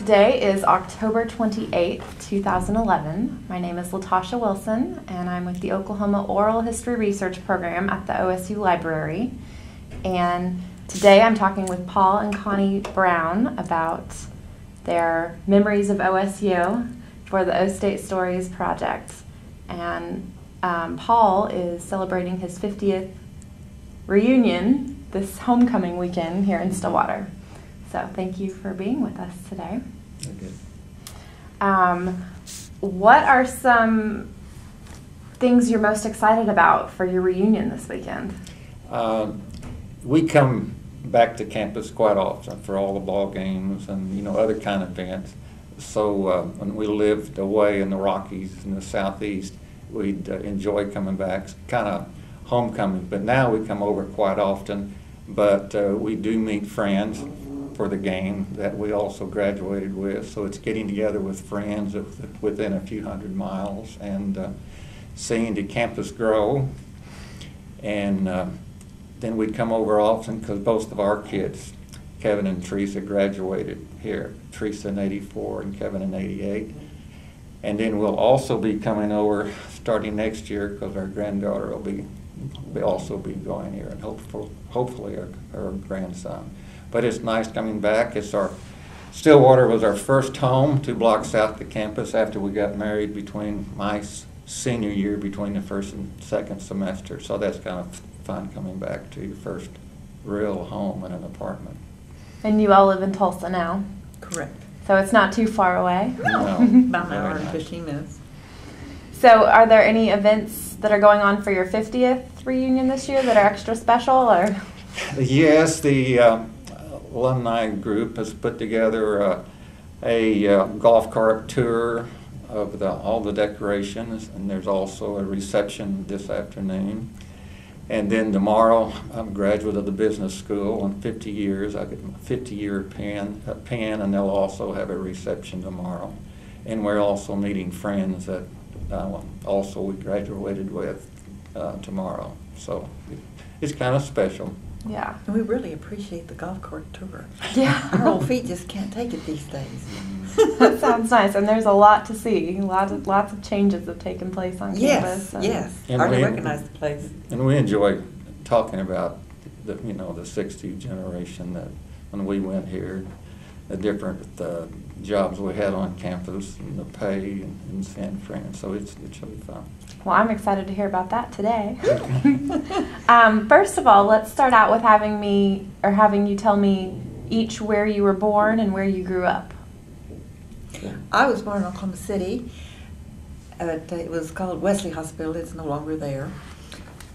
Today is October 28th, 2011. My name is Latasha Wilson, and I'm with the Oklahoma Oral History Research Program at the OSU Library. And today I'm talking with Paul and Connie Brown about their memories of OSU for the O State Stories project. And Paul is celebrating his 50th reunion this homecoming weekend here in Stillwater. So thank you for being with us today. What are some things you're most excited about for your reunion this weekend? We come back to campus quite often for all the ball games and other kind of events. So when we lived away in the Rockies in the southeast, we'd enjoy coming back, kind of homecoming. But now we come over quite often. But we do meet friends for the game that we also graduated with. So it's getting together with friends within a few hundred miles and seeing the campus grow. And then we'd come over often because both of our kids, Kevin and Teresa, graduated here. Teresa in '84 and Kevin in '88. And then we'll also be coming over starting next year because our granddaughter will also be going here, and hopefully our grandson. But it's nice coming back. Stillwater was our first home, 2 blocks south of the campus after we got married between my senior year, between the first and second semester. So that's kind of fun coming back to your first real home in an apartment. And you all live in Tulsa now? Correct. So it's not too far away? No. About an hour and 15 minutes. So are there any events that are going on for your 50th reunion this year that are extra special, or? Yes, the alumni group has put together a golf cart tour of all the decorations, and there's also a reception this afternoon. And then tomorrow, I'm a graduate of the business school in 50 years. I get my 50-year pin, and they'll also have a reception tomorrow. And we're also meeting friends that also we graduated with tomorrow. So it's kind of special. Yeah. And we really appreciate the golf cart tour. Yeah. Our old feet just can't take it these days. That sounds nice, and there's a lot to see. Lots of changes have taken place on campus. Yes. And Hardly recognize the place. And we enjoy talking about the 60 generation that when we went here, the different jobs we had on campus and the pay and San Fran. So it's really fun. Well, I'm excited to hear about that today. First of all, let's start out with having you tell me each where you were born and where you grew up. I was born in Oklahoma City. It was called Wesley Hospital. It's no longer there.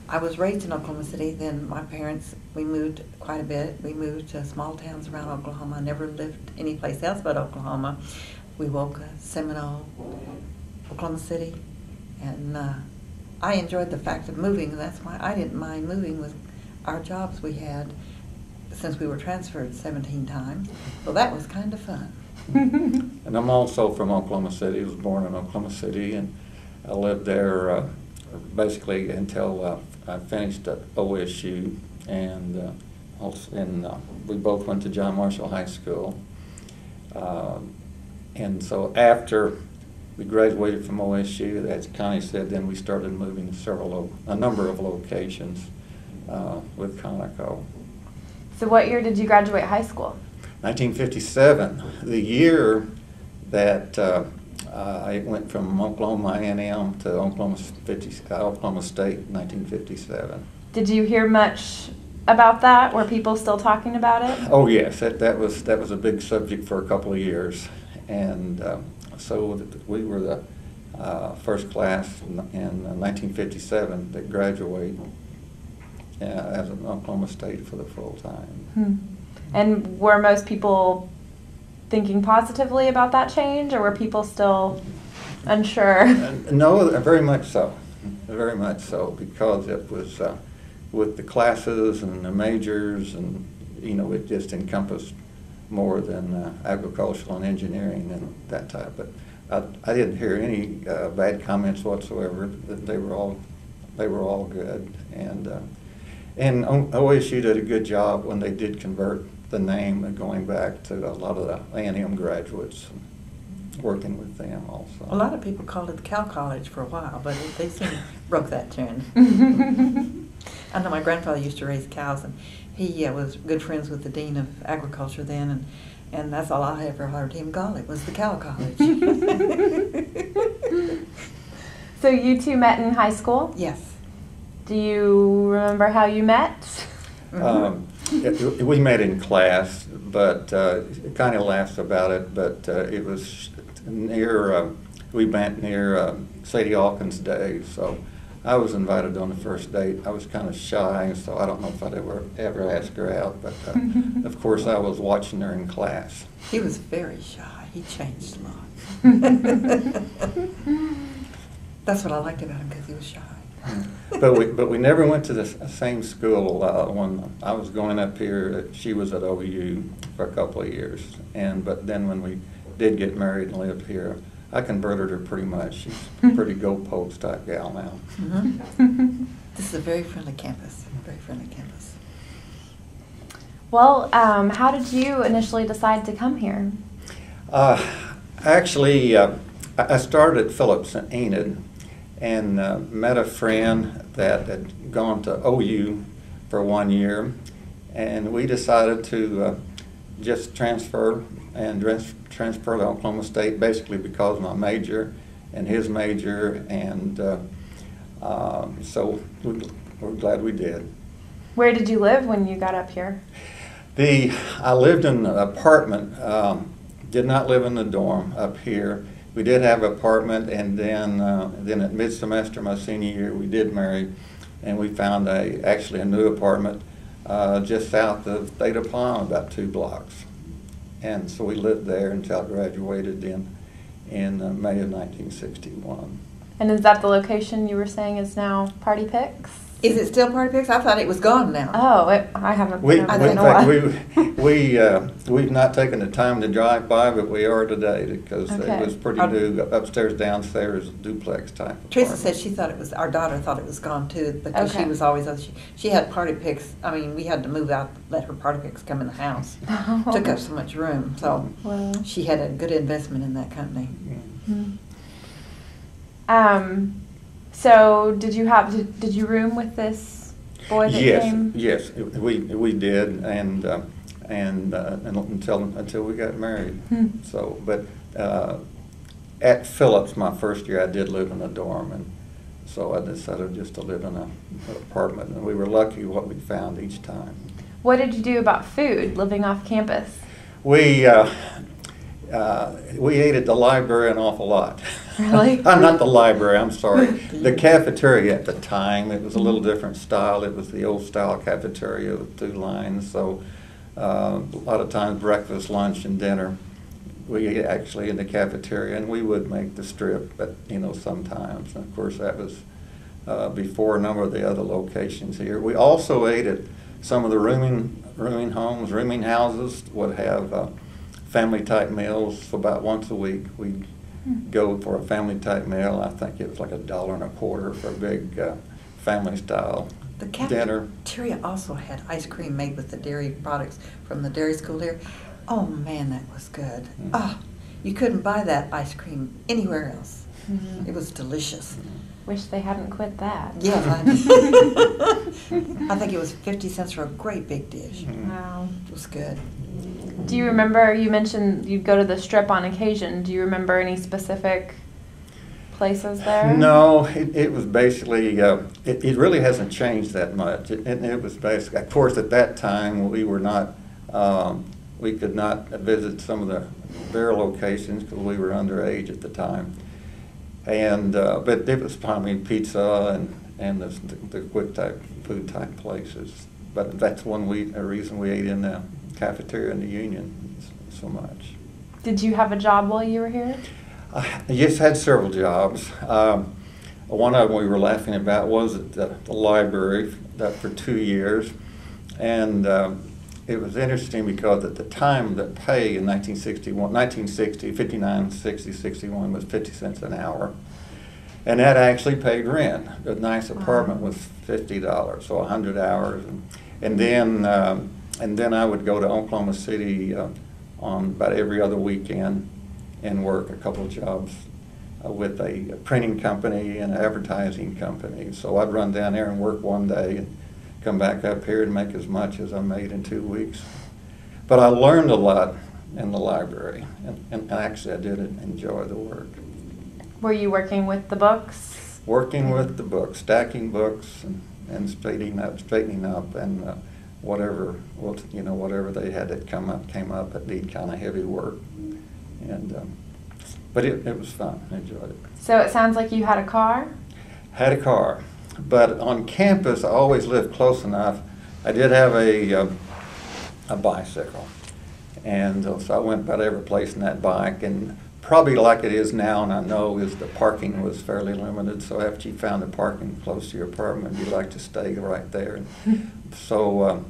I was raised in Oklahoma City. Then my parents, we moved quite a bit. We moved to small towns around Oklahoma. I never lived any place else but Oklahoma. Wewoka, Seminole, Oklahoma City. And I enjoyed the fact of moving, and that's why I didn't mind moving with our jobs we had since we were transferred 17 times. So that was kind of fun. And I'm also from Oklahoma City. I was born in Oklahoma City, and I lived there basically until I finished at OSU, and we both went to John Marshall High School. And so after we graduated from OSU, as Connie said, then we started moving to a number of locations with Conoco. So what year did you graduate high school? 1957, the year that I went from Oklahoma A&M to Oklahoma State in 1957. Did you hear much about that? Were people still talking about it? Oh yes, that was a big subject for a couple of years, and so we were the first class in 1957 that graduated as an Oklahoma State for the full time. And were most people thinking positively about that change, or were people still unsure? No, very much so. Very much so, because it was with the classes and the majors, and it just encompassed more than agricultural and engineering and that type. But I didn't hear any bad comments whatsoever. They were all good, and OSU did a good job when they did convert the name and going back to a lot of the A&M graduates, working with them also. A lot of people called it the Cow College for a while, but they soon broke that trend. I know my grandfather used to raise cows, and he was good friends with the dean of agriculture then, and that's all I ever heard him call it, was the Cow College. So you two met in high school? Yes. Do you remember how you met? We met in class, but Connie laughs about it, but it was near, we met near Sadie Hawkins' Day, so I was invited on the first date. I was kind of shy, so I don't know if I'd ever ask her out, but of course I was watching her in class. He was very shy. He changed a lot. That's what I liked about him, because he was shy. But we never went to the same school. When I was going up here, she was at OU for a couple of years, but then when we did get married and lived here, I converted her pretty much. She's a pretty go-post type gal now. Mm-hmm. This is a very friendly campus. Very friendly campus. Well, how did you initially decide to come here? Actually, I started at Phillips and Enid, and met a friend that had gone to OU for 1 year, and we decided to just transfer to Oklahoma State, basically because of my major and his major, and so we're glad we did. Where did you live when you got up here? I lived in an apartment, did not live in the dorm up here. We did have an apartment, and then at mid-semester, my senior year, we did marry, and we found actually a new apartment just south of Theta Palm, about 2 blocks. And so we lived there until I graduated in May of 1961. And is that the location you were saying is now Party Picks? Is it still Party Picks? I thought it was gone now. Oh, I haven't. In fact, we've not taken the time to drive by, but we are today, because it was pretty new, upstairs, downstairs, duplex type. Teresa said she thought it was, our daughter thought it was gone too, because she was always, she had Party Picks. I mean, we had to move out, let her Party Picks come in the house. Took up so much room, so she had a good investment in that company. So did you room with this boy that came? Yes, we did, and until we got married. So, but at Phillips, my first year, I did live in a dorm, and so I decided just to live in an apartment, and we were lucky what we found each time. What did you do about food living off campus? We ate at the library an awful lot. Really? Not the library, I'm sorry. The cafeteria at the time, it was a little different style. It was the old style cafeteria with 2 lines. So a lot of times breakfast, lunch, and dinner, we ate actually in the cafeteria, and we would make the strip, but sometimes. And of course, that was before a number of the other locations here. We also ate at some of the rooming homes, rooming houses would have family-type meals for about once a week. We'd go for a family-type meal. I think it was like $1.25 for a big family-style dinner. The cafeteria also had ice cream made with the dairy products from the dairy school there. Oh man, that was good. You couldn't buy that ice cream anywhere else. It was delicious. Wish they hadn't quit that. Yeah, I think it was 50 cents for a great big dish. Wow. It was good. Do you remember, you mentioned you'd go to the strip on occasion. Do you remember any specific places there? No, it was basically, it really hasn't changed that much. It was basically, of course, at that time, we were not, we could not visit some of the beer locations because we were underage at the time. And but it was probably pizza and the quick type food type places. But that's a reason we ate in the cafeteria in the Union so much. Did you have a job while you were here? Yes, had several jobs. One of them we were laughing about was at the library for 2 years, and it was interesting because at the time the pay in 1960, 59, 60, 61 was 50 cents an hour. And that actually paid rent. A nice apartment was $50, so 100 hours. And then and then I would go to Oklahoma City on about every other weekend and work a couple of jobs with a printing company and an advertising company. So I'd run down there and work one day and come back up here and make as much as I made in 2 weeks. But I learned a lot in the library, and actually I did enjoy the work. Were you working with the books? Working with the books, stacking books and straightening up and whatever, well, you know, whatever they had that came up that need kind of heavy work. And but it was fun. I enjoyed it. So it sounds like you had a car? Had a car, but on campus I always lived close enough. I did have a bicycle, and so I went about every place in that bike. And probably like it is now, and I know, is the parking was fairly limited. So after you found a parking close to your apartment, you like to stay right there. So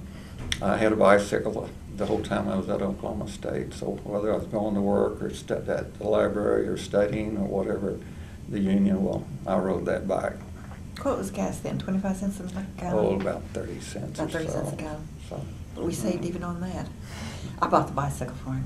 I had a bicycle the whole time I was at Oklahoma State. So whether I was going to work or at the library or studying or whatever, the union, well, I rode that bike. What was gas then? 25 cents a gallon? Oh, about 30 cents About 30 or so. cents a gallon. So, But we saved even on that. I bought the bicycle for him.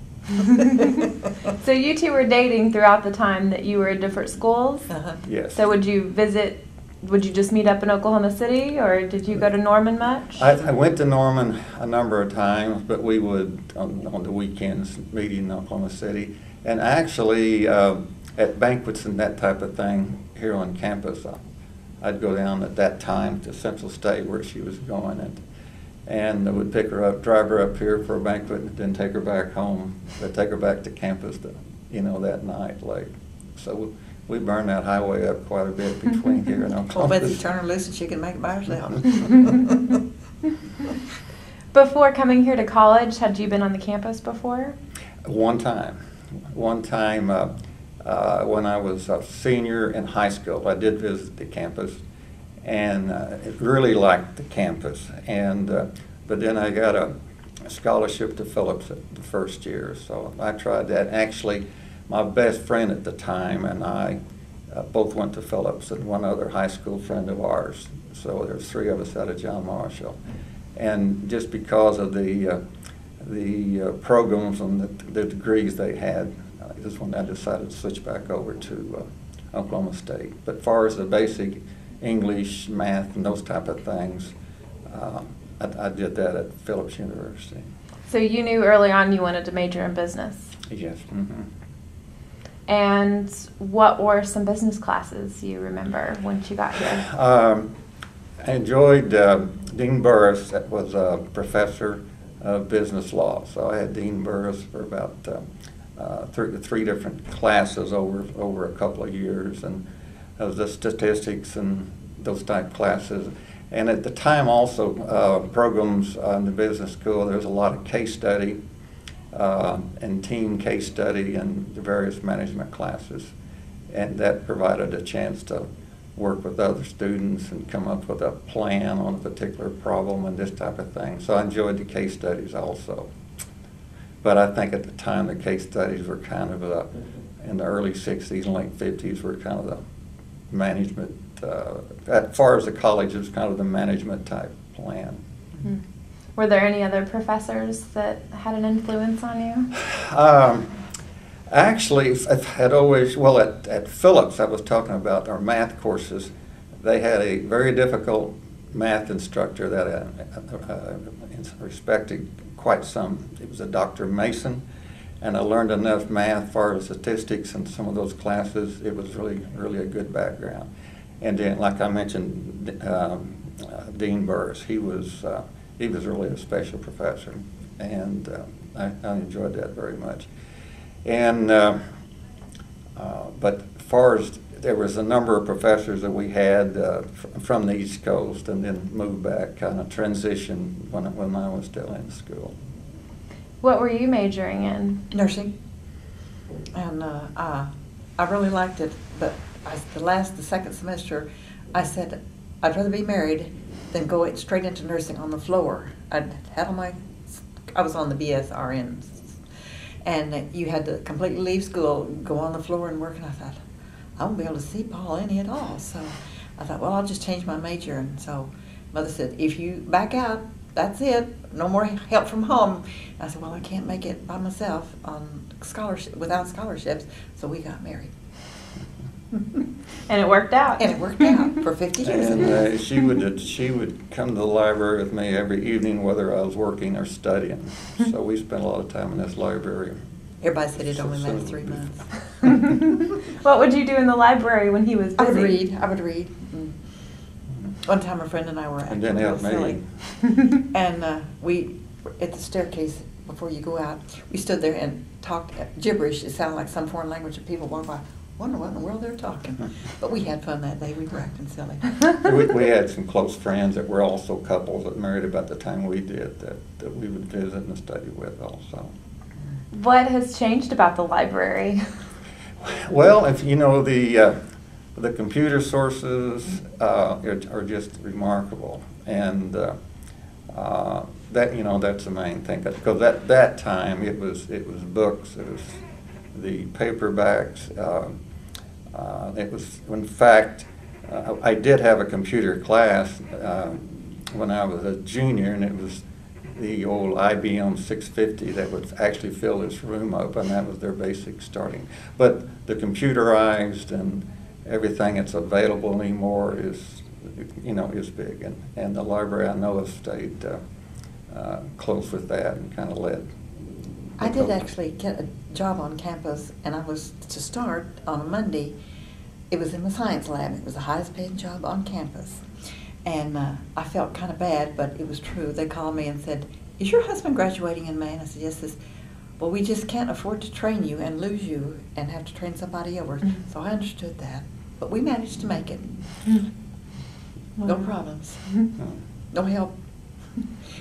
So you two were dating throughout the time that you were at different schools? Uh-huh. yes. So would you just meet up in Oklahoma City, or did you go to Norman much? I went to Norman a number of times, but we would, on the weekends, meet in Oklahoma City. And actually, at banquets and that type of thing here on campus, I'd go down at that time to Central State where she was going, and I would pick her up, drive her up here for a banquet, and then take her back home. I'd take her back to campus, that night late. So we burned that highway up quite a bit between here and Oklahoma. Well, Betsy turn her loose and she can make it by herself. Before coming here to college, had you been on the campus before? One time when I was a senior in high school, I did visit the campus, and really liked the campus. And but then I got a scholarship to Phillips the first year, so I tried that. Actually, my best friend at the time and I both went to Phillips, and one other high school friend of ours. So there's 3 of us out of John Marshall, and just because of the programs and the degrees they had, is when I decided to switch back over to Oklahoma State. But as far as the basic English, math, and those type of things, I did that at Phillips University. So you knew early on you wanted to major in business? Yes. Mm-hmm. And what were some business classes you remember once you got here? I enjoyed Dean Burris. That was a professor of business law. So I had Dean Burris for about three different classes over a couple of years, and the statistics and those type classes. And at the time also, programs in the business school, there was a lot of case study and team case study and the various management classes. And that provided a chance to work with other students and come up with a plan on a particular problem and this type of thing. So I enjoyed the case studies also. But I think at the time the case studies were kind of in the early 60s and late 50s were kind of the management, as far as the college, it was kind of the management type plan. Mm-hmm. Were there any other professors that had an influence on you? Actually, at Phillips, I was talking about our math courses. They had a very difficult math instructor that I respected quite some. It was a Dr. Mason, and I learned enough math as far as statistics and some of those classes. It was really, really a good background. And then, like I mentioned, Dean Burris, he was really a special professor, and I enjoyed that very much. And but as far as there was a number of professors that we had from the East Coast, and then moved back, kind of transitioned when I was still in school. What were you majoring in? Nursing. And I really liked it, but the second semester, I said I'd rather be married than go straight into nursing on the floor. I was on the BSRN, and you had to completely leave school, go on the floor and work, and I thought, I won't be able to see Paul any at all. So I thought, well, I'll just change my major. And so Mother said, if you back out, that's it. No more help from home. I said, well, I can't make it by myself on without scholarships, so we got married. And it worked out. And it worked out for 50 years. And she would come to the library with me every evening, whether I was working or studying. So we spent a lot of time in this librrier. Everybody said it only lasted 3 months. What would you do in the library when he was busy? I would read. One time a friend and I were And then help me. And we, at the staircase before you go out, we stood there and talked gibberish. It sounded like some foreign language, and people walked by. Wonder what in the world they're talking. But we had fun that day. We were acting silly. We had some close friends that were also couples that married about the time we did that we would visit and study with also. What has changed about the library? Well, if you know the computer sources are just remarkable, and that that's the main thing, because at that time it was books, it was the paperbacks. It was, in fact, I did have a computer class when I was a junior, and it was the old IBM 650 that would actually fill this room up, and that was their basic starting. But the computerized and everything that's available anymore is big, and the library I know has stayed close with that and kind of led. I did actually get a job on campus, and I was to start on a Monday. It was in the science lab. It was the highest paid job on campus. And I felt kind of bad, but it was true. They called me and said, "Is your husband graduating in May?" And I said, "Yes." They said, "Well, we just can't afford to train you and lose you and have to train somebody over." Mm-hmm. So I understood that. But we managed to make it. No problems. No help.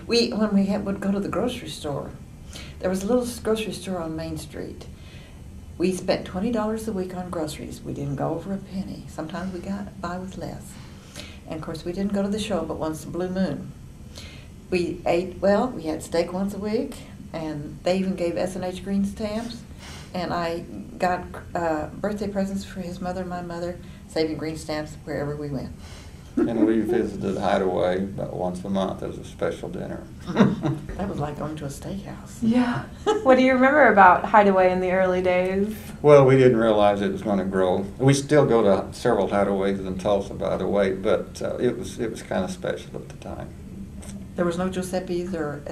When we would go to the grocery store, there was a little grocery store on Main Street. We spent $20 a week on groceries. We didn't go over a penny. Sometimes we got by with less. And of course, we didn't go to the show but once a blue moon. We ate well. We had steak once a week, and they even gave S&H green stamps. And I got birthday presents for his mother and my mother, saving green stamps wherever we went. And we visited Hideaway about once a month as a special dinner. That was like going to a steakhouse. Yeah. What do you remember about Hideaway in the early days? Well, we didn't realize it was going to grow. We still go to several Hideaways in Tulsa, by the way, but it was kind of special at the time. There was no Giuseppe's or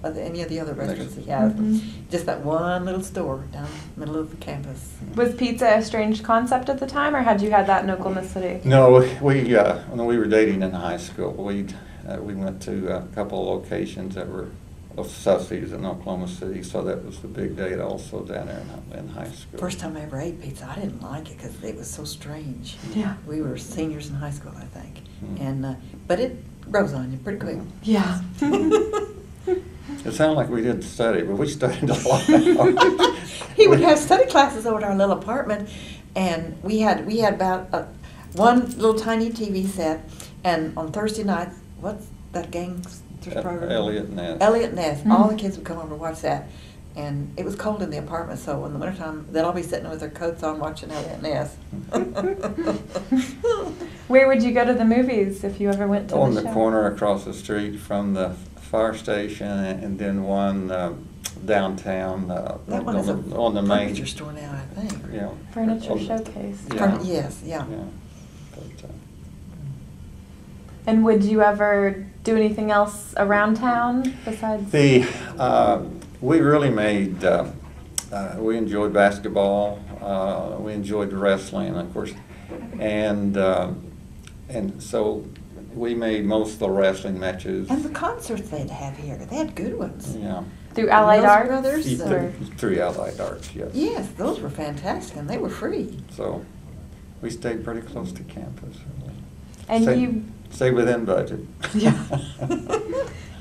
any of the other restaurants he had. Mm-hmm. Just that one little store down the middle of the campus. Was pizza a strange concept at the time, or had you had that in Oklahoma City? No, when we were dating in high school, we went to a couple of locations that were of Sussy's in Oklahoma City, so that was the big date also down there in high school. First time I ever ate pizza, I didn't like it because it was so strange. Yeah. We were seniors in high school, I think. Mm. And but it grows on you pretty quick. Yeah. It sounded like we didn't study, but we studied a lot. He would have study classes over at our little apartment, and we had about one little tiny TV set, and on Thursday nights, what's that gangster's program? Elliot Ness. Elliot Ness. Mm-hmm. All the kids would come over to watch that, and it was cold in the apartment, so in the wintertime, they'd all be sitting with their coats on watching Elliot Ness. Where would you go to the movies if you ever went to On the the show? corner across the street from the fire station, and then one downtown That one is on the main. furniture store now, I think. Yeah. Furniture On the- showcase. Yeah. Yes, yeah. Yeah. But, And would you ever do anything else around town besides? we really made, we enjoyed basketball, we enjoyed wrestling, of course, and so we made most of the wrestling matches. And the concerts they'd have here, they had good ones. Yeah. Through Allied Mills Arts? Brothers, or- Through Allied Arts, yes. Yes, those were fantastic, and they were free. So we stayed pretty close to campus. And Stayed- Stayed within budget. Yeah.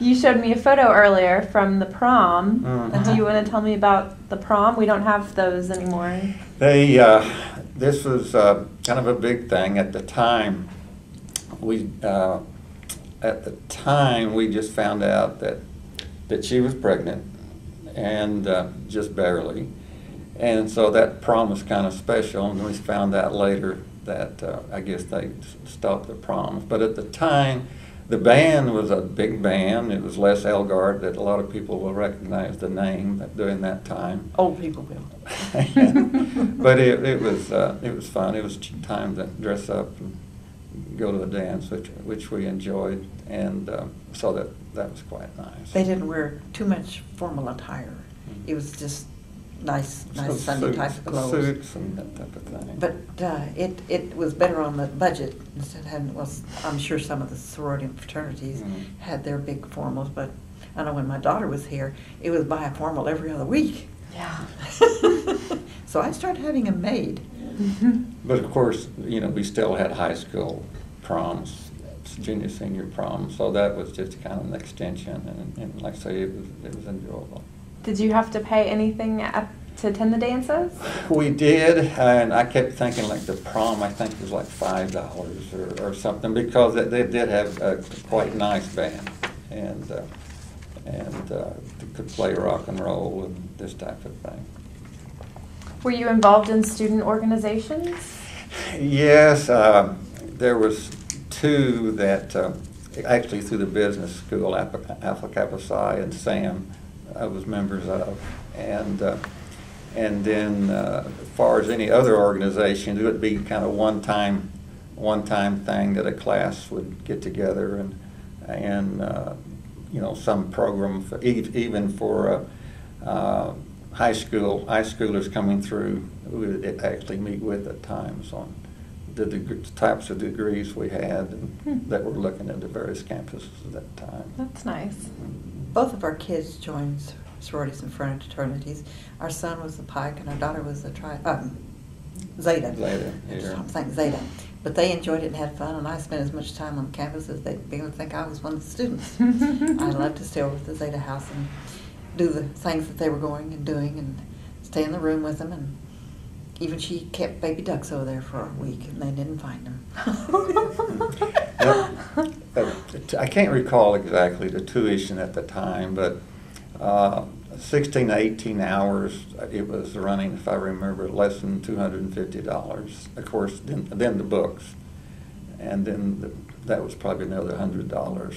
You showed me a photo earlier from the prom. Mhm. Do you want to tell me about the prom? We don't have those anymore. This was kind of a big thing at the time. We just found out that she was pregnant, and just barely, and so that prom was kind of special. And we found out later that I guess they stopped the proms. But at the time, The band was a big band. It was Les Elgart, that a lot of people will recognize the name during that time. Old people will. But it was fun. It was time to dress up and go to a dance, which we enjoyed, and so that was quite nice. They didn't wear too much formal attire. It was just nice Sunday type of clothes. Suits and that type of thing. But it was better on the budget instead of having, well, I'm sure some of the sorority and fraternities had their big formals, but I know when my daughter was here, it was buy a formal every other week. Yeah. So I started having them made. But of course, we still had high school proms, junior, senior proms, so that was just kind of an extension, and like I say, it was enjoyable. Did you have to pay anything to attend the dances? We did, and I kept thinking like the prom, I think was like $5 or something, because they did have a quite nice band, and could play rock and roll and this type of thing. Were you involved in student organizations? Yes, there was two that actually through the business school, Alpha Kappa Psi and SAM, I was members of, and then as far as any other organization, it would be kind of one-time thing that a class would get together and some program for, even for high schoolers coming through, we would actually meet with at times on the types of degrees we had and that were looking at the various campuses at that time. That's nice. Both of our kids joined sororities and fraternities. Our son was a Pike and our daughter was a Zeta. Zeta, yeah. I think Zeta. But they enjoyed it and had fun, and I spent as much time on campus as they'd be able to think I was one of the students. I loved to stay over at the Zeta house and do the things that they were going and doing and stay in the room with them. And even she kept baby ducks over there for a week, and they didn't find them. I can't recall exactly the tuition at the time, but 16 to 18 hours, it was running, if I remember, less than $250. Of course, then the books, and then that was probably another $100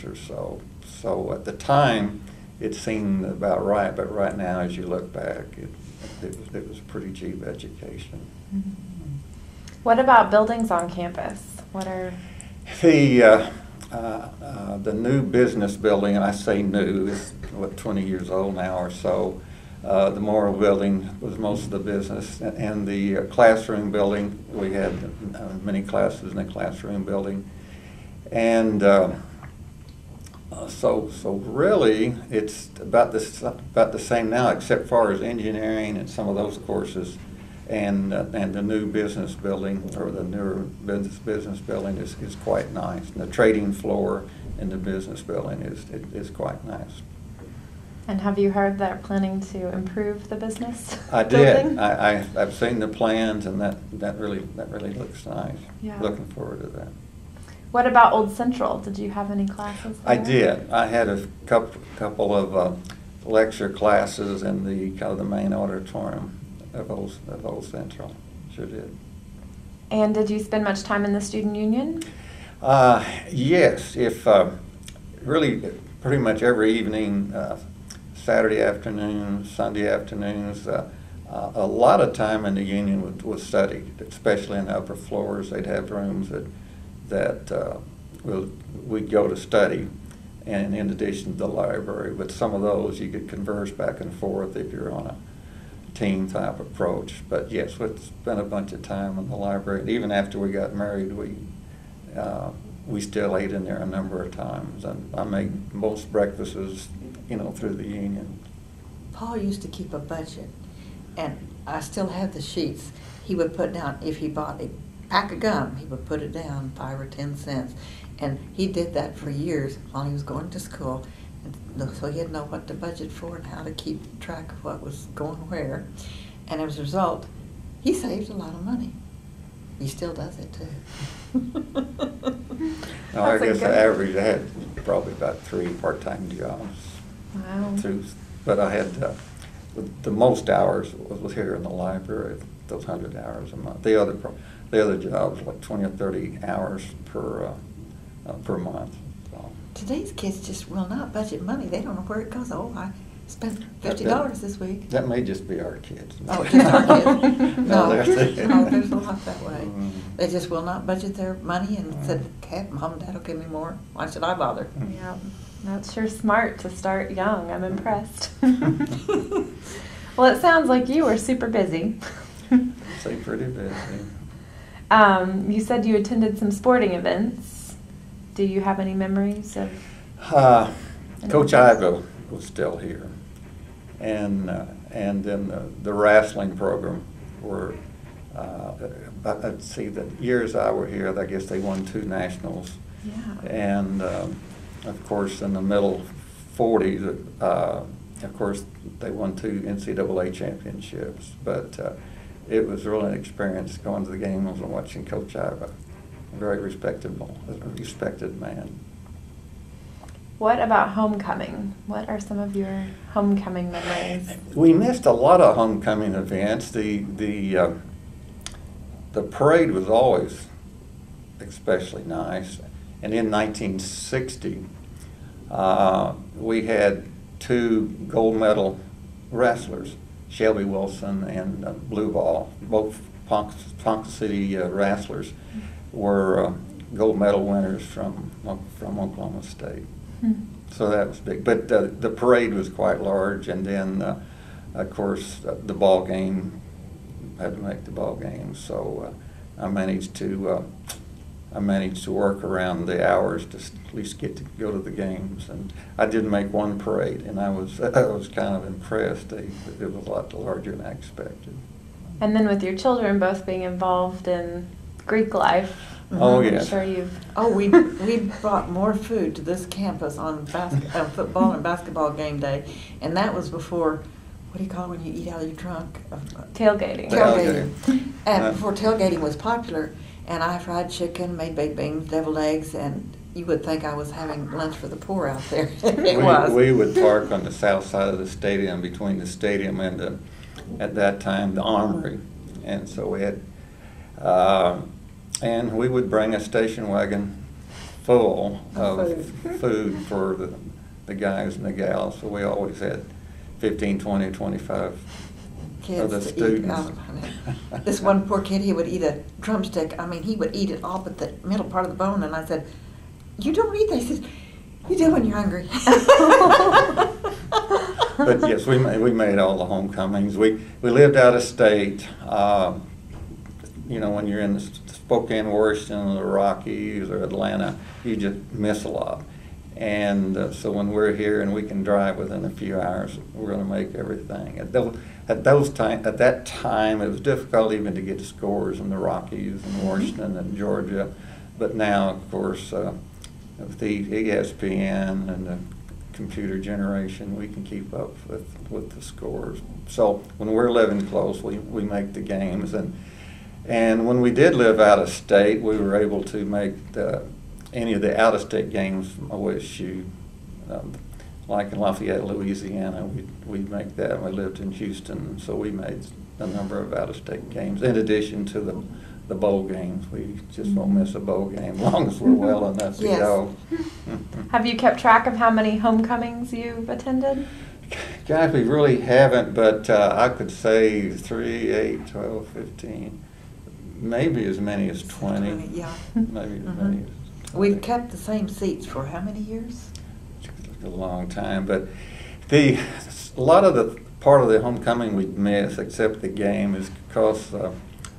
or so. So at the time, it seemed about right, but right now, as you look back, it was a pretty cheap education. Mm-hmm. What about buildings on campus? What are the new business building, and I say new, is 20 years old now or so. The Memorial Building was most of the business, and the classroom building, we had many classes in the classroom building. And so really, it's about the same now, except far as engineering and some of those courses. And the new business building, or the newer business building, is quite nice. And the trading floor in the business building is quite nice. And have you heard they're planning to improve the business I building? did. I've seen the plans, and that really looks nice. Yeah. Looking forward to that. What about Old Central? Did you have any classes there? I did. I had a couple of lecture classes in the kind of the main auditorium of Old Central. Sure did. And did you spend much time in the student union? Yes. If really pretty much every evening, Saturday afternoons, Sunday afternoons, a lot of time in the union was studied, especially in the upper floors. They'd have rooms that we'd go to study, and in addition to the library. But some of those you could converse back and forth if you're on a team type approach. But yes, we spent a bunch of time in the library. And even after we got married, we still ate in there a number of times, and I made most breakfasts, through the union. Paul used to keep a budget, and I still have the sheets. He would put down, if he bought a pack of gum, he would put it down 5 or 10 cents. And he did that for years while he was going to school. And so he'd know what to budget for and how to keep track of what was going where. And as a result, he saved a lot of money. He still does it too. No, I guess the average, I had probably about 3 part-time jobs. Wow. But I had the most hours was here in the library, those 100 hours a month. The other jobs, like 20 or 30 hours per month. So, Today's kids just will not budget money. They don't know where it goes. Oh, I spent $50 this week. that may just be our kids. Oh, just our kids? No, No, there's there's a lot that way. Mm. They just will not budget their money and said, okay, Mom and Dad will give me more. Why should I bother? Yeah, that's sure smart to start young. I'm impressed. Well, it sounds like you were super busy. Say pretty busy. You said you attended some sporting events. Do you have any memories of? Coach Ivo was still here, and then the wrestling program were. Let's see, the years I were here, I guess they won 2 nationals, Yeah. and of course in the middle 40s, of course they won 2 NCAA championships. But it was really an experience going to the games and watching Coach Ivo. Very respected man. What about homecoming? What are some of your homecoming memories? We missed a lot of homecoming events. The parade was always especially nice. And in 1960, we had 2 gold medal wrestlers, Shelby Wilson and Blue Ball, both Ponca City wrestlers, were gold medal winners from Oklahoma State. So that was big. But the parade was quite large, and then, of course, the ball game, had to make the ball game. So I managed to work around the hours to at least get to go to the games. And I did make one parade, and I was kind of impressed. It was a lot larger than I expected. And then with your children both being involved in Greek life, Oh, I'm yes. sure you've. Oh, we brought more food to this campus on football and basketball game day, and that was before, what do you call it when you eat out of your trunk? Tailgating. Tailgating. And before tailgating was popular, and I fried chicken, made baked beans, deviled eggs, and you would think I was having lunch for the poor out there. We would park on the south side of the stadium, between the stadium and at that time, the Armory. And so we had, and we would bring a station wagon full of food for the guys and the gals. So we always had 15, 20, 25 kids of the to students. eat. This one poor kid, he would eat a drumstick. I mean, he would eat it all but the middle part of the bone. And I said, "You don't eat that." He says, "You do when you're hungry." But yes, we made all the homecomings. We lived out of state. You know, when you're in Spokane, Washington, or the Rockies, or Atlanta, you just miss a lot. And so when we're here and we can drive within a few hours, we're going to make everything. At that time, it was difficult even to get scores in the Rockies and Washington and Georgia. But now, of course, with the ESPN and the computer generation, we can keep up with the scores. So when we're living close, we make the games. And when we did live out of state, we were able to make any of the out-of-state games from OSU. Like in Lafayette, Louisiana, we'd make that. We lived in Houston, so we made a number of out-of-state games, in addition to the bowl games. We just won't miss a bowl game as long as we're well enough to go. Have you kept track of how many homecomings you've attended? Gosh, we really haven't, but I could say 3, 8, 12, 15, maybe as many as 20. Yeah. Maybe as many as 20. We've kept the same seats for how many years? A long time, but a lot of the part of the homecoming we miss, except the game, is because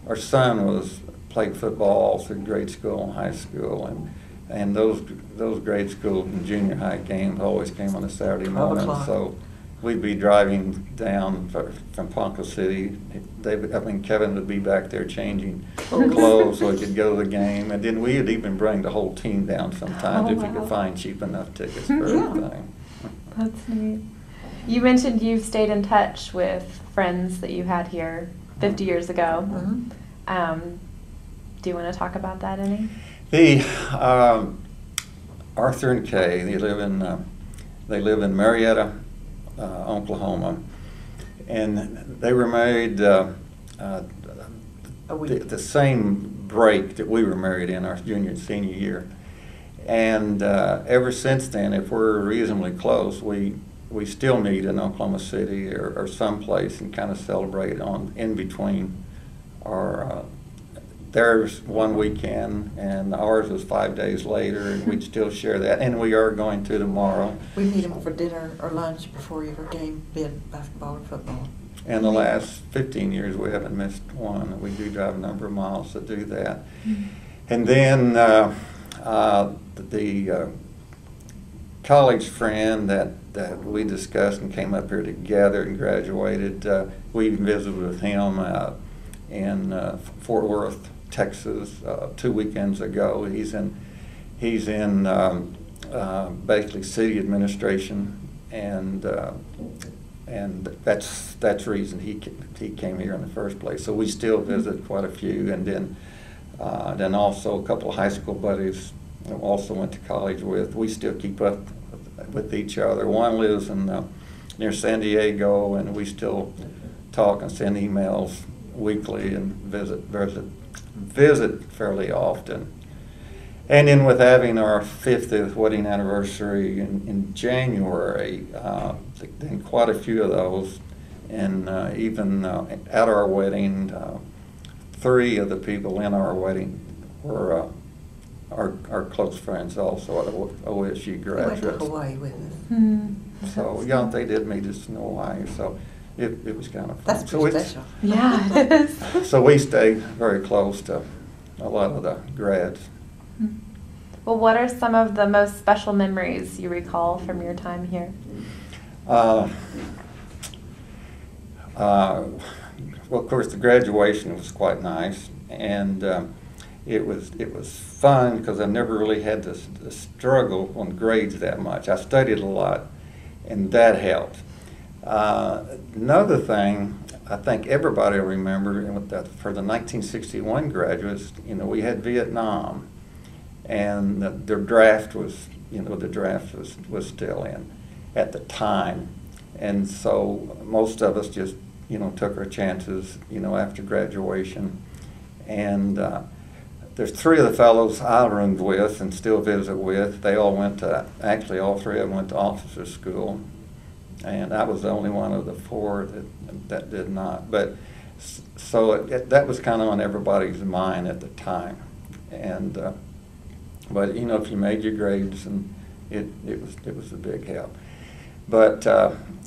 our son played football through grade school and high school, and those grade school and junior high games always came on a Saturday morning. So we'd be driving down from Ponca City. Kevin would be back there changing clothes so he could go to the game. And then we'd even bring the whole team down sometimes if we could find cheap enough tickets for everything. That's neat. You mentioned you stayed in touch with friends that you had here 50 years ago. Do you want to talk about that any? Arthur and Kay, they live in Marietta, Oklahoma, and they were married the same break that we were married in, our junior and senior year. And ever since then, if we're reasonably close, we still meet in Oklahoma City or someplace and kind of celebrate on in between our. Theirs one weekend, and ours was 5 days later, and we'd still share that. And we are going to tomorrow. We meet them for dinner or lunch before every game, be it basketball or football. In the last 15 years, we haven't missed one. We do drive a number of miles to do that. Mm-hmm. And then the college friend that we discussed and came up here together and graduated, we visited with him in Fort Worth, Texas, 2 weekends ago. He's in basically city administration, and that's the reason he came here in the first place. So we still visit quite a few, and then also a couple of high school buddies I also went to college with. We still keep up with each other. One lives in near San Diego, and we still talk and send emails weekly and visit fairly often. And then with having our 50th wedding anniversary in January, then quite a few of those, and even at our wedding, 3 of the people in our wedding were our close friends also at OSU graduates. They went to Hawaii with us. Mm-hmm. So yeah, they did meet us in Hawaii, so it was kind of fun. That's pretty special. Yeah, it is. So we stayed very close to a lot of the grads. Well, what are some of the most special memories you recall from your time here? Well, of course, the graduation was quite nice, and it was fun because I never really had to struggle on grades that much. I studied a lot, and that helped. Another thing I think everybody will remember, for the 1961 graduates, we had Vietnam, and the draft was still in at the time, and so most of us just took our chances after graduation. And there's 3 of the fellows I roomed with and still visit with. They all went to, actually all 3 of them went to officer school, and I was the only one of the 4 that did not. But so that was kind of on everybody's mind at the time, and but if you made your grades, and it was a big help. But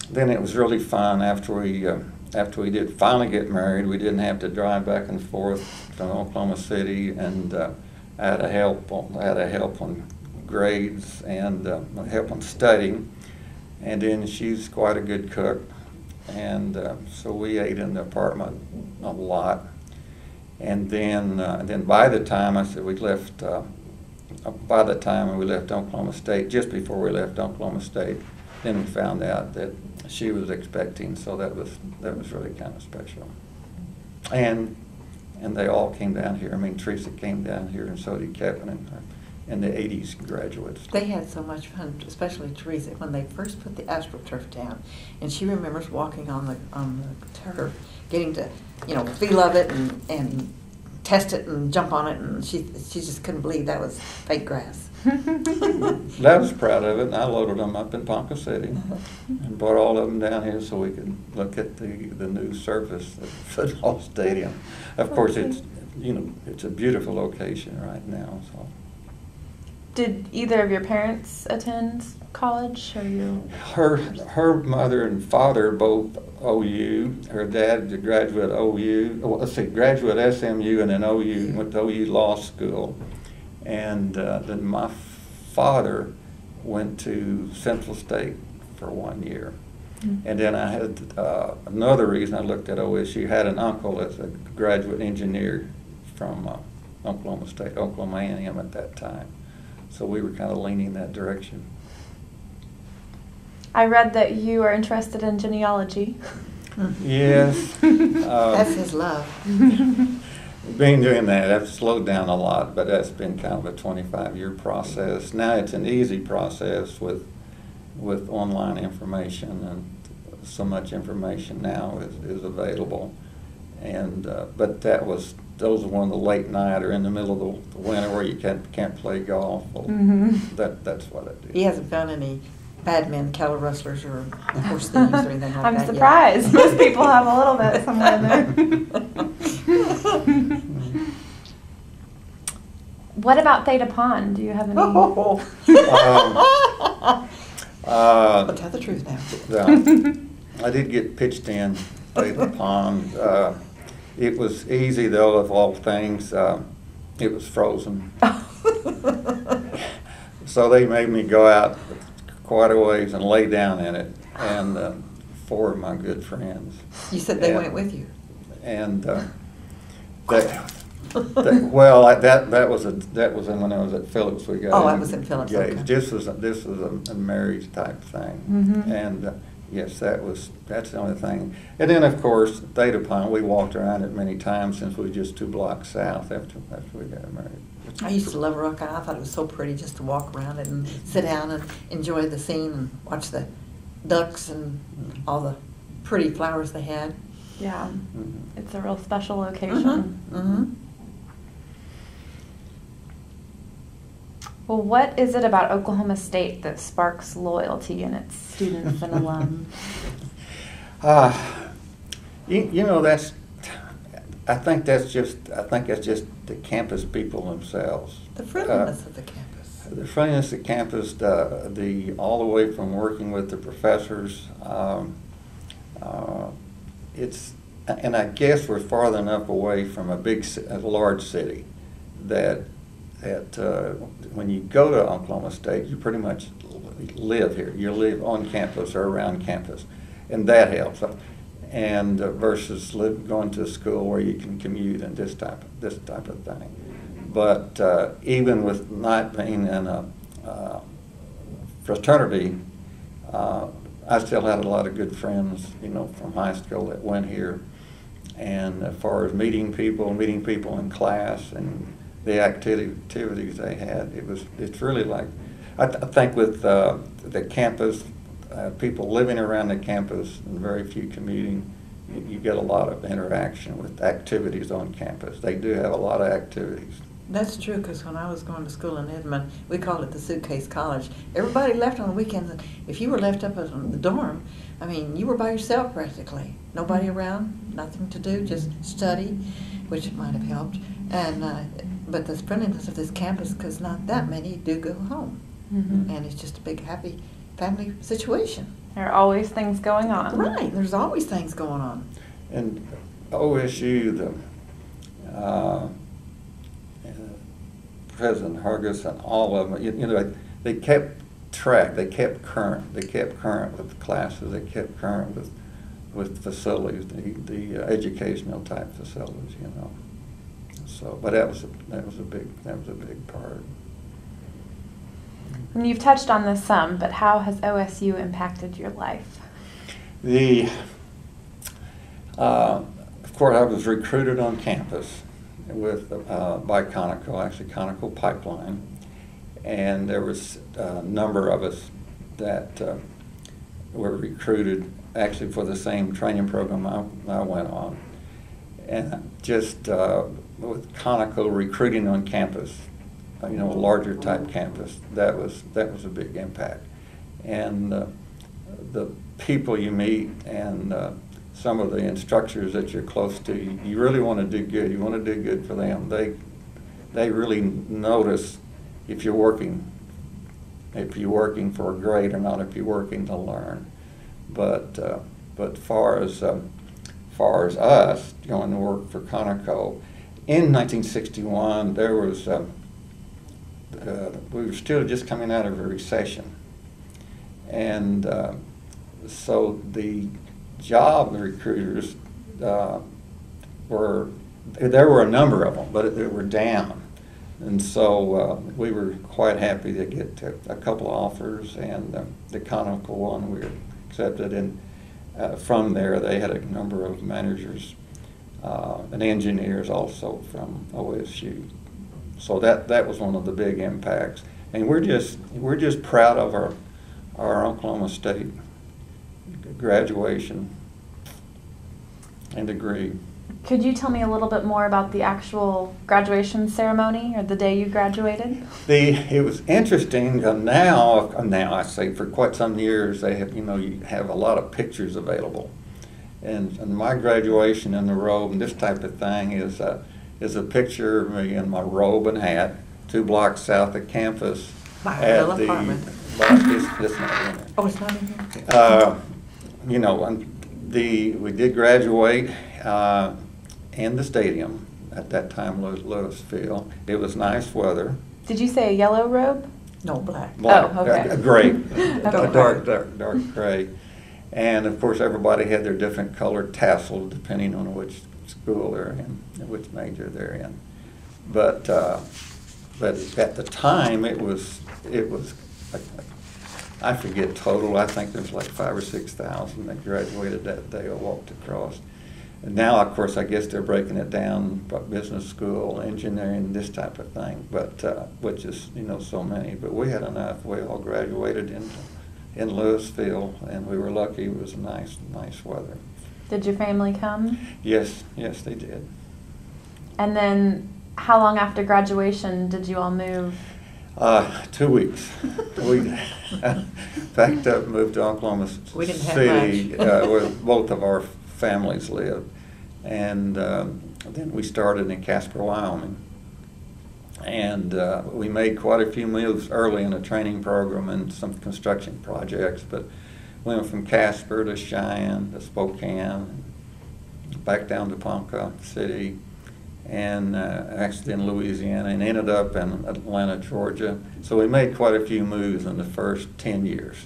then it was really fun after we did finally get married. We didn't have to drive back and forth from Oklahoma City, and I had a help on grades and help on studying. And then she's quite a good cook, and so we ate in the apartment a lot. And then by the time we left Oklahoma State, just before we left Oklahoma State, then we found out that she was expecting, so that was really kind of special. And they all came down here. I mean, Teresa came down here, and so did Kevin and the 80s graduates. They had so much fun, especially Teresa, when they first put the AstroTurf down, and she remembers walking on the turf, getting to feel of it and test it and jump on it, and she just couldn't believe that was fake grass. I was proud of it, and I loaded them up in Ponca City and brought all of them down here so we could look at the new surface at the football stadium. Of course, it's a beautiful location right now. So. Did either of your parents attend college, or you? Her mother and father both OU. Her dad was a graduate OU. Well, let's see, graduate SMU, and then OU, went to OU Law School. And then my father went to Central State for 1 year. Mm-hmm. And then I had another reason I looked at OSU. Had an uncle that's a graduate engineer from Oklahoma State, Oklahoma A&M at that time. So we were kind of leaning that direction. I read that you are interested in genealogy. Yes. That's his love. Been doing that. I've slowed down a lot, but that's been kind of a 25-year process. Now it's an easy process with online information, and so much information now is available. And but those are one of the late night or in the middle of the winter where you can't play golf. Well, that's what I do. He hasn't found any bad men, cattle rustlers, or horse thieves, or anything like I'm that. surprised. Yet. Most people have a little bit somewhere in there. What about Theta Pond? Do you have any? But tell the truth now. I did get pitched in Theta Pond. It was easy though, of all things. It was frozen. So they made me go out quite a ways and lay down in it, and 4 of my good friends. You said they went with you. And well, that was when I was at Phillips. We got I was in Phillips. Okay. This was a marriage type thing, and yes, that's the only thing. And then of course Theta Pond, we walked around it many times since we were just 2 blocks south after we got married. I used to love Rock Island. I thought it was so pretty just to walk around it and sit down and enjoy the scene and watch the ducks and all the pretty flowers they had. Yeah, it's a real special location. Well, what is it about Oklahoma State that sparks loyalty in its students and alum? You know, I think that's just the campus people themselves. The friendliness of the campus. The friendliness of the campus, all the way from working with the professors. And I guess we're farther enough away from a large city that when you go to Oklahoma State, you pretty much live here. You live on campus or around campus, and that helps. And versus going to a school where you can commute and this type of thing. But even with not being in a fraternity, I still had a lot of good friends, from high school that went here. And as far as meeting people in class and the activities they had, it's really like, I think with the campus, people living around the campus and very few commuting, you get a lot of interaction with activities on campus. They do have a lot of activities. That's true, because when I was going to school in Edmond, we called it the suitcase college. Everybody left on the weekends, and if you were left up in the dorm, I mean, you were by yourself practically. Nobody around, nothing to do, just study, which might have helped. And but the friendliness of this campus, because not that many do go home. And it's just a big, happy family situation. There are always things going on. Right, there's always things going on. And OSU, President Hargis and all of them, they kept track, they kept current with classes, they kept current with facilities, the educational type facilities, So, but that was a big part. And you've touched on this some, but how has OSU impacted your life? Of course, I was recruited on campus by Conoco, actually Conoco Pipeline, and there was a number of us that were recruited actually for the same training program I went on, and just with Conoco recruiting on campus, a larger type campus, that was a big impact, and the people you meet and some of the instructors that you're close to, you really want to do good. You want to do good for them. They really notice if you're working for a grade or not, if you're working to learn. But far as us going to work for Conoco, in 1961 there was we were still just coming out of a recession, and so the job recruiters there were a number of them, but they were down, and so we were quite happy to get a couple of offers, and the Conoco one we were accepted, and from there they had a number of managers and engineers also from OSU. So that was one of the big impacts, and we're just proud of our Oklahoma State graduation and degree. Could you tell me a little bit more about the actual graduation ceremony or the day you graduated? It was interesting. Now I say for quite some years they have, you have a lot of pictures available, and my graduation in the robe and this type of thing is a picture of me in my robe and hat, 2 blocks south of campus. My at little apartment. It's not in there. Oh, it's not in here? We did graduate in the stadium at that time, Louisville. It was nice weather. Did you say a yellow robe? No, black. Black, Oh, okay. a gray, Okay. a dark gray. And of course, everybody had their different colored tassel depending on which school they're in, which major they're in. But at the time, it was I forget total. I think there's like 5,000 or 6,000 that graduated that day or walked across. And now, of course, I guess they're breaking it down, business school, engineering, this type of thing. But which is so many. But we had enough. We all graduated in Louisville, and we were lucky. It was nice weather. Did your family come? Yes, they did. And then how long after graduation did you all move? 2 weeks. We packed up, moved to Oklahoma We didn't have City, much. where both of our families lived, and then we started in Casper, Wyoming. And we made quite a few moves early in the training program and some construction projects, but went from Casper to Cheyenne to Spokane, back down to Ponca City, and actually in Louisiana, and ended up in Atlanta, Georgia. So we made quite a few moves in the first 10 years.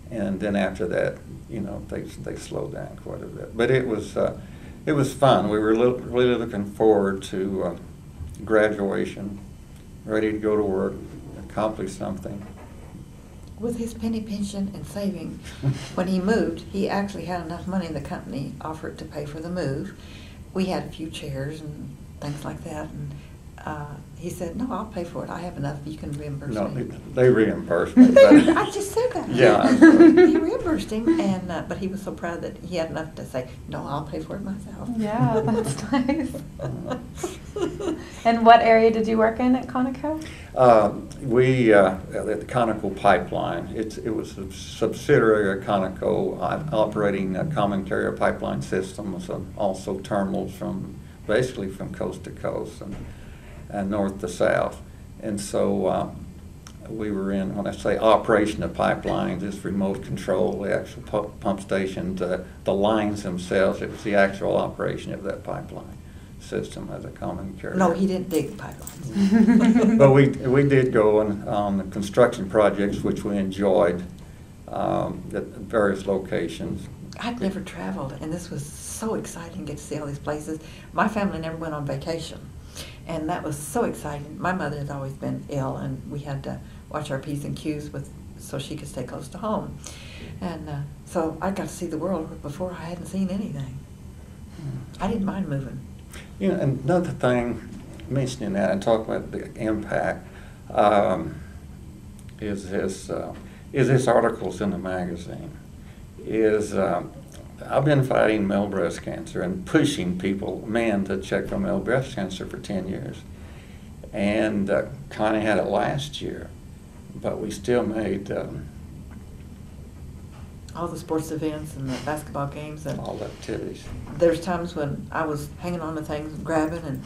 And then after that, they slowed down quite a bit. But it was fun. We were really looking forward to graduation, ready to go to work, accomplish something. With his penny pension and savings, when he moved, he actually had enough money in the company offered to pay for the move. We had a few chairs and things like that, and he said, "No, I'll pay for it. I have enough. You can reimburse No, me." they reimbursed me. But I just said that. Yeah. He reimbursed him, and but he was so proud that he had enough to say, "No, I'll pay for it myself." Yeah, that's nice. And what area did you work in at Conoco? We at the Conoco pipeline. It was a subsidiary of Conoco, operating common carrier pipeline systems, and also terminals basically from coast to coast and north to south. And so we were in, when I say operation of pipelines, it's remote control, the actual pump stations, the lines themselves. It was the actual operation of that pipeline system as a common carrier. No, he didn't dig pipelines. But we did go on the construction projects, which we enjoyed at various locations. I'd never traveled, and this was so exciting to get to see all these places. My family never went on vacation, and that was so exciting. My mother has always been ill, and we had to watch our P's and Q's so she could stay close to home. And so I got to see the world before I hadn't seen anything. I didn't mind moving. And another thing, mentioning that and talking about the impact, is this articles in the magazine. I've been fighting male breast cancer and pushing men to check for male breast cancer for 10 years. And Connie had it last year, but we still made all the sports events and the basketball games and all the activities. There's times when I was hanging on to things, grabbing, and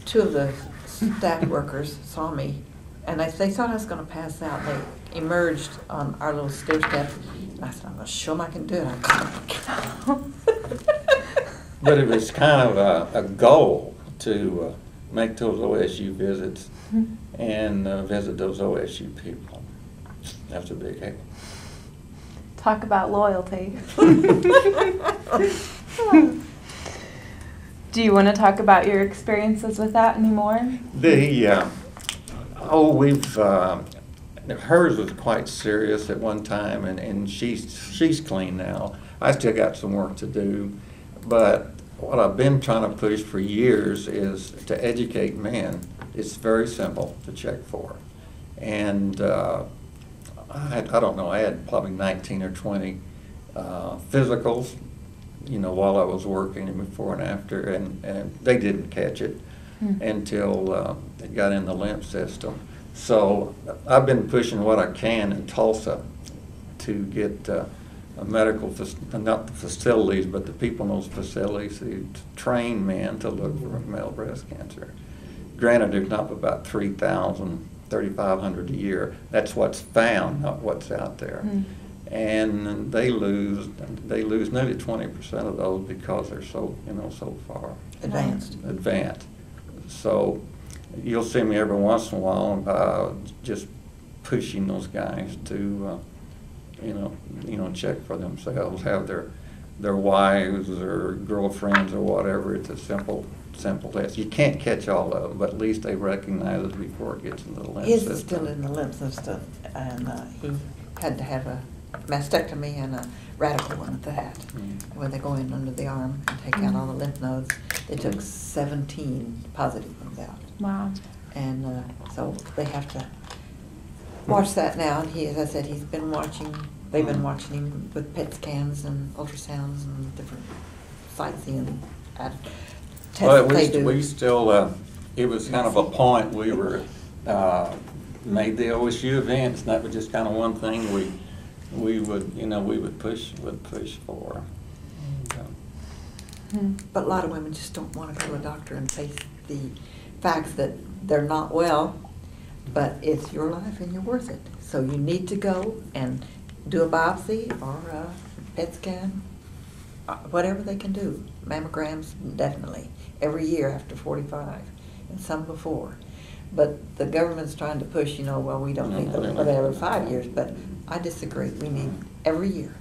2 of the staff workers saw me, and they thought I was going to pass out. They emerged on our little stair step, and I said, "I'm going to show them I can do it." But it was kind of a goal to make those OSU visits and visit those OSU people. That's a big help. Talk about loyalty. Do you want to talk about your experiences with that anymore? Hers was quite serious at one time, and she's clean now. I still got some work to do, but what I've been trying to push for years is to educate men. It's very simple to check for, and I don't know, I had probably 19 or 20 physicals you know, while I was working and before and after, and they didn't catch it until it got in the lymph system. So I've been pushing what I can in Tulsa to get a medical, not the facilities, but the people in those facilities to train men to look for male breast cancer. Granted, there's not about 3,000, 3,500 a year. That's what's found, not what's out there. And they lose nearly 20% of those because they're so, you know, so far Advanced. So you'll see me every once in a while just pushing those guys to, you know, check for themselves, have their wives or girlfriends or whatever. It's a simple test. You can't catch all of them, but at least they recognize it before it gets in the lymph system. His is still in the lymph system, and he had to have a mastectomy and a radical one at that, where they go in under the arm and take out all the lymph nodes. They took 17 positive ones out. Wow. And so they have to watch that now. And he, as I said, he's been watching, they've been watching him with PET scans and ultrasounds and different sightseeing tests Well, they do. we still, it was kind of a point we were, made the OSU events, and that was just kind of one thing we would, you know, we would push for. But a lot of women just don't want to go to a doctor and face the facts that they're not well, but it's your life and you're worth it. So you need to go and do a biopsy or a PET scan, whatever they can do. Mammograms, definitely, every year after 45, and some before. But the government's trying to push, you know, well, we don't need them whatever 5 years, but I disagree. We need every year.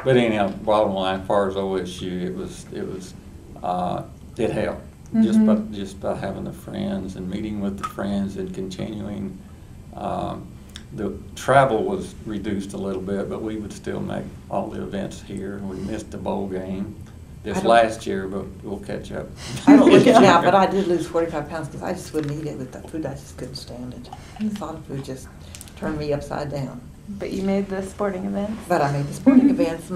But anyhow, bottom line, as far as OSU, it helped. Just by having the friends and meeting with the friends and continuing. The travel was reduced a little bit, but we would still make all the events here. We missed the bowl game this last year, but we'll catch up. I don't look at it now, but I did lose 45 pounds because I just wouldn't eat it with that food. I just couldn't stand it. The thought of food just turned me upside down. But you made the sporting events. But I made the sporting events.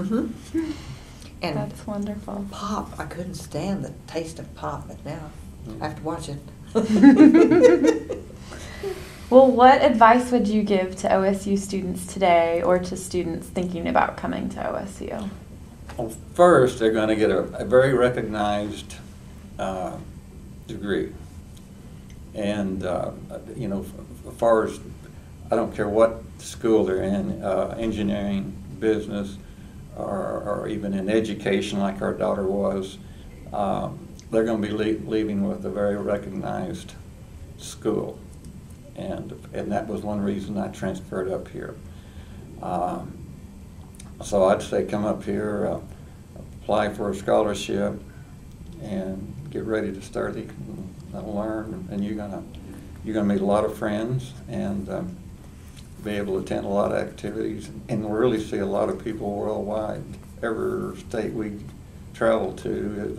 And that's wonderful. pop, I couldn't stand the taste of pop, but now I have to watch it. Well, what advice would you give to OSU students today, or to students thinking about coming to OSU? Well, first, they're going to get a very recognized degree. And, you know, as far as, I don't care what school they're in, engineering, business, or even in education like our daughter was, they're going to be leaving with a very recognized school. And that was one reason I transferred up here. So I'd say come up here, apply for a scholarship, and get ready to study and learn. And you're gonna meet a lot of friends and be able to attend a lot of activities and really see a lot of people worldwide. Every state we travel to,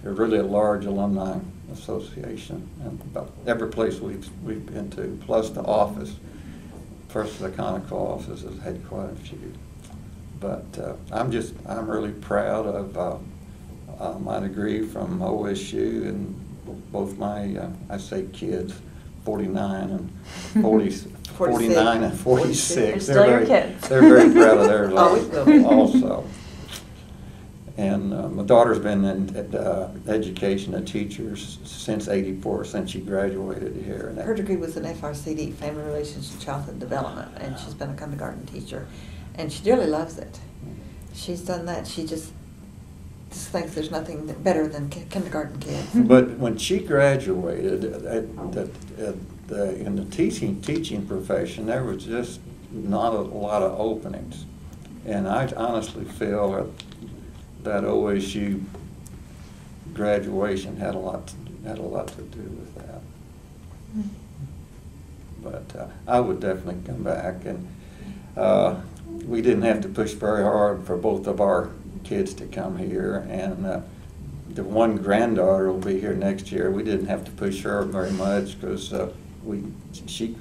there's really a large alumni association, and about every place we've been to, plus the office. First, the Conoco office has had quite a few. But I'm really proud of my degree from OSU, and both my I say kids, 49 and 49 and 46. They're still your kids. They're very proud of theirs Always also. And my daughter's been in education, a teacher, since '84, since she graduated here. Her degree was in FRCD, Family Relations and Childhood Development, and she's been a kindergarten teacher, and she dearly loves it. She's done that. She just thinks there's nothing better than kindergarten kids. But when she graduated, in the teaching profession, there was just not a lot of openings, and I honestly feel that OSU graduation had a lot to do with that. But I would definitely come back, and we didn't have to push very hard for both of our kids to come here, and the one granddaughter will be here next year. We didn't have to push her very much because she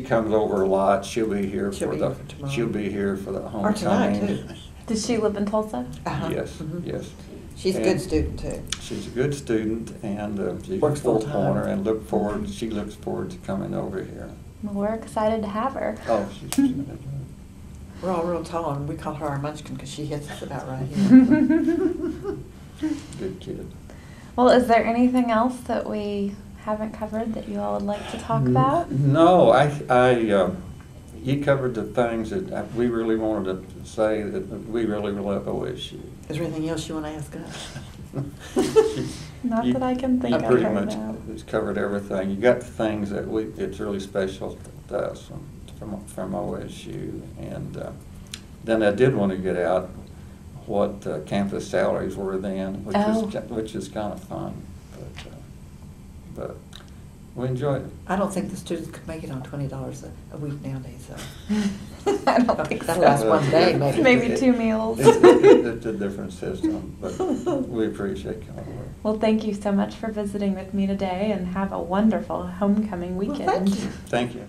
comes over a lot. She'll be here for the homecoming. Or tonight, too. Does she live in Tulsa? Uh-huh. Yes, Mhm. yes. She's a And good student too. She's a good student, and she's Works a Four full-time. Pointer, and she looks forward to coming over here. Well, we're excited to have her. Oh, she's We're all real tall, and we call her our munchkin because she hits us about right here. good kid. Well, is there anything else that we haven't covered that you all would like to talk about? No, you covered the things that we really wanted to say, that we really love OSU. Is there anything else you want to ask us? Not that I can think You of pretty right much now. has covered everything. You got the things that it's really special to us from OSU. And then I did want to get out what campus salaries were then, which is kind of fun. But we enjoyed it. I don't think the students could make it on $20 a week nowadays, so. I don't think That'll so. last one day, maybe. Maybe 2 meals. It's a different system, but we appreciate coming over. Well, thank you so much for visiting with me today, and have a wonderful homecoming weekend. Well, thank you. Thank you.